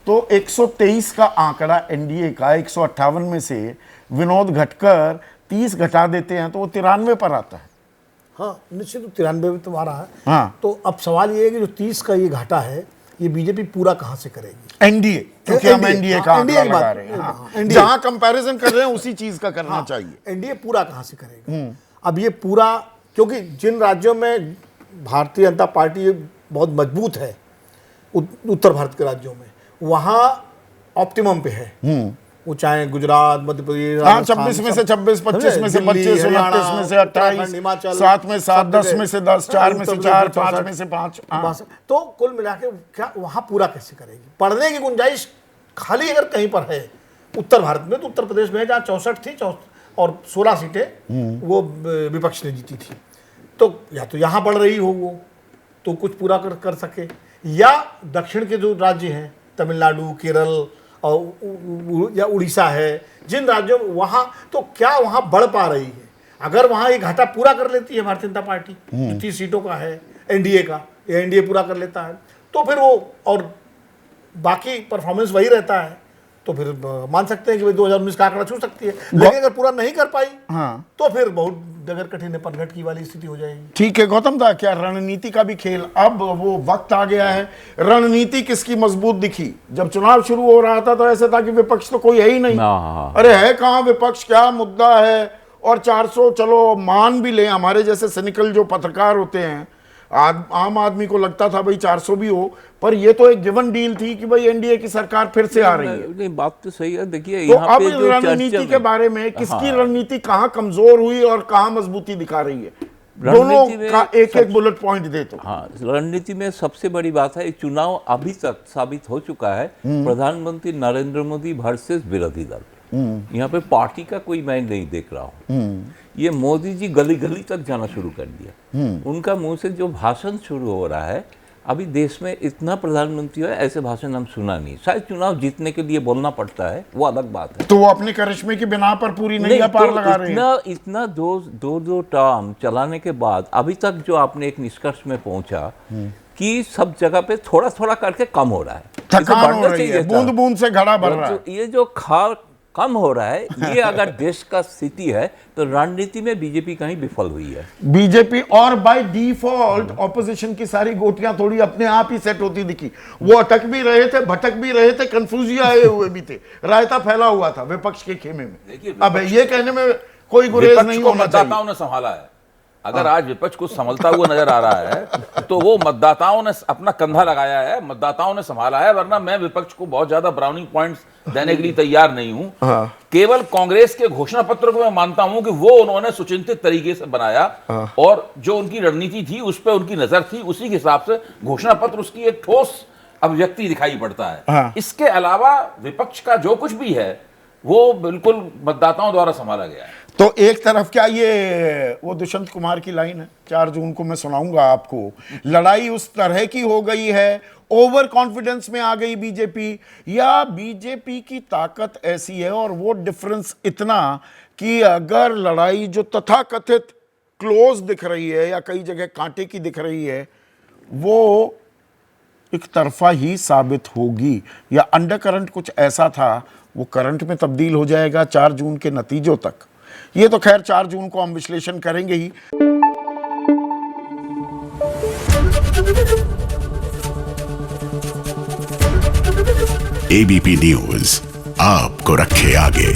तो 123 का आंकड़ा एनडीए का 158 में से विनोद घटकर 30 घटा देते हैं तो वो 93 पर आता है। हाँ, निश्चित 93 में तो आ रहा है। हाँ, तो अब सवाल ये है कि जो 30 का ये घाटा है, ये बीजेपी पूरा कहाँ से करेगी? एनडीए, क्योंकि हम एनडीए का आंकड़ा लगा रहे हैं। हाँ, जहां कंपैरिजन कर रहे हैं उसी चीज का करना चाहिए। एनडीए पूरा कहाँ से करेगा? अब ये पूरा, क्योंकि जिन राज्यों में भारतीय जनता पार्टी बहुत मजबूत है, उत्तर भारत के राज्यों में, वहाँ ऑप्टिमम पे है। वो चाहे गुजरात, मध्य प्रदेश, 26 में से 26, 25 में से 25, 29 में से 28, हिमाचल, 7 में 7, 10 में से 10, 4 में से 4, 5 में से 5। तो कुल मिला के क्या वहाँ पूरा कैसे करेगी? पढ़ने की गुंजाइश खाली अगर कहीं पर है उत्तर भारत में, तो उत्तर प्रदेश में जहाँ 64 थी और 16 सीटें वो विपक्ष ने जीती थी, तो या तो यहाँ बढ़ रही हो वो तो कुछ पूरा कर सके, या दक्षिण के जो राज्य हैं, तमिलनाडु, केरल और या उड़ीसा है, जिन राज्यों में वहाँ, तो क्या वहाँ बढ़ पा रही है? अगर वहाँ ये घाटा पूरा कर लेती है भारतीय जनता पार्टी, जो 30 सीटों का है एनडीए का, या एनडीए पूरा कर लेता है, तो फिर वो और बाकी परफॉर्मेंस वही रहता है, तो फिर मान सकते हैं कि भाई 2019 का आंकड़ा छू सकती है। लेकिन अगर पूरा नहीं कर पाई तो फिर बहुत डगर कठिन पनघट की वाली स्थिति हो जाएगी। ठीक है गौतम दा, क्या रणनीति का भी खेल, अब वो वक्त आ गया है, रणनीति किसकी मजबूत दिखी? जब चुनाव शुरू हो रहा था तो ऐसा था कि विपक्ष तो कोई है ही नहीं। अरे है कहाँ विपक्ष, क्या मुद्दा है? और 400 चलो मान भी ले, हमारे जैसे सिनिकल जो पत्रकार होते हैं, आम आदमी को लगता था भाई 400 भी हो, पर ये तो एक गिवन डील थी कि भाई एनडीए की सरकार फिर से आ रही है। नहीं, बात तो सही है। देखिए तो अब रणनीति के बारे में किसकी रणनीति कहां कमजोर हुई और कहां मजबूती दिखा रही है, दोनों का एक बुलेट पॉइंट दे तो। हाँ, रणनीति में सबसे बड़ी बात है, चुनाव अभी तक साबित हो चुका है, प्रधानमंत्री नरेंद्र मोदी वर्सेस विरोधी दल। यहाँ पे पार्टी का कोई मैं नहीं देख रहा हूँ। ये मोदी जी गली गली तक जाना शुरू कर दिया। उनका मुंह से जो भाषण शुरू हो रहा है, अभी देश में इतना प्रधानमंत्री है ऐसे भाषण हम सुना नहीं। शायद चुनाव जीतने के लिए बोलना पड़ता है, वो अलग बात है। तो वो अपने करिश्मे की बिना पर पूरी नहीं पार तो लगा रहे हैं। इतना दो टर्म चलाने के बाद अभी तक जो आपने एक निष्कर्ष में पहुंचा कि सब जगह पे थोड़ा थोड़ा करके कम हो रहा है, थकान हो रही है, बूंद बूंद से घड़ा भर रहा है। ये जो खार कम हो रहा है, ये अगर देश का स्थिति है तो रणनीति में बीजेपी कहीं विफल हुई है। बीजेपी और बाय डिफॉल्ट ऑपोजिशन की सारी गोटियां थोड़ी अपने आप ही सेट होती दिखी। वो अटक भी रहे थे, भटक भी रहे थे, कंफ्यूजिया आए हुए भी थे, रायता फैला हुआ था विपक्ष के खेमे में। अब ये कहने में कोई गुरेज नहीं होना चाहिए। मतदाताओं ने संभाला है। अगर आज विपक्ष कुछ संभलता हुआ नजर आ रहा है तो वो मतदाताओं ने अपना कंधा लगाया है, मतदाताओं ने संभाला है। वरना मैं विपक्ष को बहुत ज्यादा ब्राउनिंग पॉइंट्स देने के लिए तैयार नहीं हूं। केवल कांग्रेस के घोषणा पत्र को मैं मानता हूं कि वो उन्होंने सुचिंतित तरीके से बनाया और जो उनकी रणनीति थी उस पर उनकी नजर थी, उसी के हिसाब से घोषणा पत्र उसकी एक ठोस अभिव्यक्ति दिखाई पड़ता है। इसके अलावा विपक्ष का जो कुछ भी है वो बिल्कुल मतदाताओं द्वारा संभाला गया है। तो एक तरफ क्या ये वो दुष्यंत कुमार की लाइन है, 4 जून को मैं सुनाऊंगा आपको, लड़ाई उस तरह की हो गई है, ओवर कॉन्फिडेंस में आ गई बीजेपी, या बीजेपी की ताकत ऐसी है और वो डिफरेंस इतना कि अगर लड़ाई जो तथाकथित क्लोज दिख रही है या कई जगह कांटे की दिख रही है, वो एक तरफा ही साबित होगी, या अंडरकरंट कुछ ऐसा था वो करंट में तब्दील हो जाएगा 4 जून के नतीजों तक। ये तो खैर 4 जून को हम विश्लेषण करेंगे ही। एबीपी न्यूज आपको रखे आगे।